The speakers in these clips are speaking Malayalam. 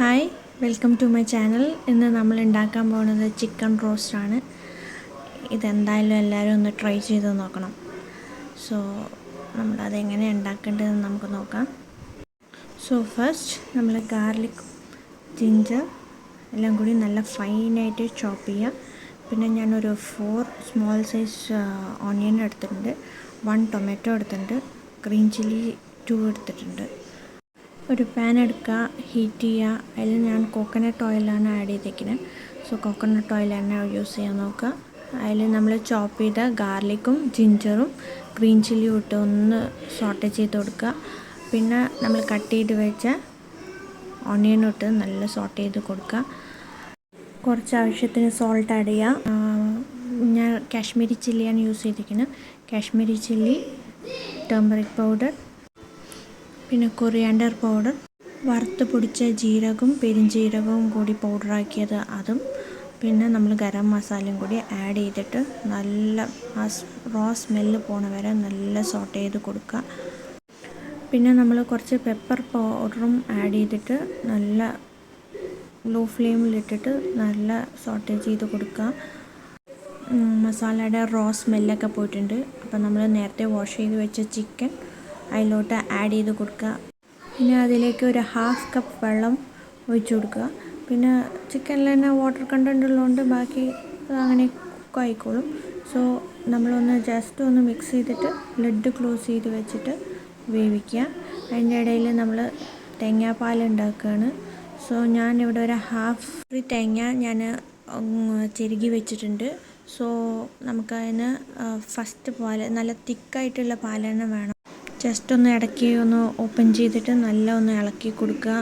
Hi, welcome to my channel. ഇന്ന് നമ്മൾ ഉണ്ടാക്കാൻ പോകുന്നത് ചിക്കൻ റോസ്റ്റാണ്. ഇതെന്തായാലും എല്ലാവരും ഒന്ന് ട്രൈ ചെയ്ത് നോക്കണം. സോ നമ്മളതെങ്ങനെ ഉണ്ടാക്കേണ്ടതെന്ന് നമുക്ക് നോക്കാം. സോ ഫസ്റ്റ് നമ്മൾ ഗാർലിക്, ജിഞ്ചർ എല്ലാം കൂടി നല്ല ഫൈനായിട്ട് ചോപ്പ് ചെയ്യുക. പിന്നെ ഞാനൊരു 4 സ്മോൾ സൈസ് ഓണിയൻ എടുത്തിട്ടുണ്ട്, 1 ടൊമാറ്റോ എടുത്തിട്ടുണ്ട്, ഗ്രീൻ ചില്ലി 2 എടുത്തിട്ടുണ്ട്. ഒരു പാൻ എടുക്കുക, ഹീറ്റ് ചെയ്യുക. അതിൽ ഞാൻ കോക്കനട്ട് ഓയിലാണ് ആഡ് ചെയ്തേക്കുന്നത്. സോ കോക്കനട്ട് ഓയിൽ തന്നെ യൂസ് ചെയ്യാൻ നോക്കുക. അതിൽ നമ്മൾ ചോപ്പ് ചെയ്ത ഗാർലിക്കും ജിഞ്ചറും ഗ്രീൻ ചില്ലിയും ഇട്ട് ഒന്ന് സോട്ട് ചെയ്ത് കൊടുക്കുക. പിന്നെ നമ്മൾ കട്ട് ചെയ്ത് വെച്ച ഓണിയനും ഇട്ട് നല്ല സോട്ട് ചെയ്ത് കൊടുക്കുക. കുറച്ച് ആവശ്യത്തിന് സോൾട്ട് ആഡ് ചെയ്യുക. ഞാൻ കാശ്മീരി ചില്ലിയാണ് യൂസ് ചെയ്തിരിക്കുന്നത്. കാശ്മീരി ചില്ലി, ടർമറിക് പൗഡർ, പിന്നെ കൊറിയാൻഡർ പൗഡർ, വറുത്ത് പൊടിച്ച ജീരകവും പെരുംജീരകവും കൂടി പൗഡറാക്കിയത് അതും, പിന്നെ നമ്മൾ ഗരം മസാലയും കൂടി ആഡ് ചെയ്തിട്ട് നല്ല റോ സ്മെല്ല് പോണ വരെ നല്ല സോട്ട് ചെയ്ത് കൊടുക്കുക. പിന്നെ നമ്മൾ കുറച്ച് പെപ്പർ പൗഡറും ആഡ് ചെയ്തിട്ട് നല്ല ലോ ഫ്ലെയിമിലിട്ടിട്ട് നല്ല സോട്ട് ചെയ്ത് കൊടുക്കുക. മസാലയുടെ റോ സ്മെല്ലൊക്കെ പോയിട്ടുണ്ട്. അപ്പോൾ നമ്മൾ നേരത്തെ വാഷ് ചെയ്ത് വെച്ച ചിക്കൻ അതിലോട്ട് ആഡ് ചെയ്ത് കൊടുക്കുക. പിന്നെ അതിലേക്ക് ഒരു 1/2 കപ്പ് വെള്ളം ഒഴിച്ച് കൊടുക്കുക. പിന്നെ ചിക്കനിൽ തന്നെ വാട്ടർ കണ്ടൻറ് ഉള്ളതുകൊണ്ട് ബാക്കി അങ്ങനെ കുക്കായിക്കോളും. സോ നമ്മളൊന്ന് ജസ്റ്റ് ഒന്ന് മിക്സ് ചെയ്തിട്ട് ലിഡ് ക്ലോസ് ചെയ്ത് വെച്ചിട്ട് വേവിക്കുക. അതിൻ്റെ ഇടയിൽ നമ്മൾ തേങ്ങാപ്പാൽ ഉണ്ടാക്കുകയാണ്. സോ ഞാനിവിടെ ഒരു 1/2 തേങ്ങ ഞാൻ ചിരകി വെച്ചിട്ടുണ്ട്. സോ നമുക്കതിന് ഫസ്റ്റ് പാൽ നല്ല തിക്കായിട്ടുള്ള പാൽ തന്നെ വേണം. ജസ്റ്റ് ഒന്ന് ഇടയ്ക്ക് ഒന്ന് ഓപ്പൺ ചെയ്തിട്ട് നല്ല ഒന്ന് ഇളക്കി കൊടുക്കുക.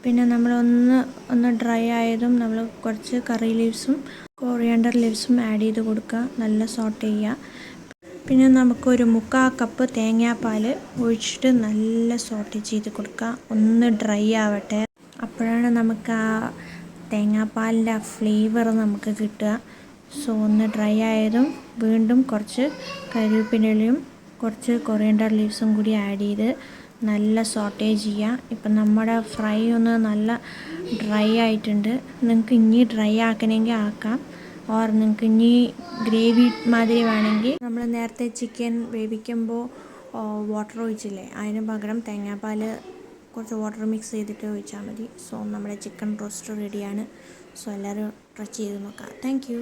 പിന്നെ നമ്മളൊന്ന് ഡ്രൈ ആയതും നമ്മൾ കുറച്ച് കറി ലീവ്സും കൊറിയാൻഡർ ലീവ്സും ആഡ് ചെയ്ത് കൊടുക്കുക. നല്ല സോട്ട് ചെയ്യുക. പിന്നെ നമുക്കൊരു 1/4 കപ്പ് തേങ്ങാപ്പാൽ ഒഴിച്ചിട്ട് നല്ല സോട്ട് ചെയ്ത് കൊടുക്കുക. ഒന്ന് ഡ്രൈ ആവട്ടെ. അപ്പോഴാണ് നമുക്ക് ആ തേങ്ങാപ്പാലിൻ്റെ ആ ഫ്ലേവർ നമുക്ക് കിട്ടുക. സോ ഒന്ന് ഡ്രൈ ആയതും വീണ്ടും കുറച്ച് കരിവേപ്പിലയും കുറച്ച് കൊറിയാൻഡർ ലീവ്സും കൂടി ആഡ് ചെയ്ത് നല്ല സോട്ടേജ് ചെയ്യുക. ഇപ്പം നമ്മുടെ ഫ്രൈ ഒന്ന് നല്ല ഡ്രൈ ആയിട്ടുണ്ട്. നിങ്ങൾക്ക് ഇനി ഡ്രൈ ആക്കണമെങ്കിൽ ആക്കാം. ഓർ നിങ്ങൾക്ക് ഇനി ഗ്രേവി മാതിരി വേണമെങ്കിൽ നമ്മൾ നേരത്തെ ചിക്കൻ വേവിക്കുമ്പോൾ വാട്ടർ ഒഴിച്ചില്ലേ, അതിന് പകരം തേങ്ങാപ്പാൽ കുറച്ച് വാട്ടർ മിക്സ് ചെയ്തിട്ട് ഒഴിച്ചാൽ മതി. സോ നമ്മുടെ ചിക്കൻ റോസ്റ്റ് റെഡിയാണ്. സോ എല്ലാവരും ട്രൈ ചെയ്ത് നോക്കാം. Thank you.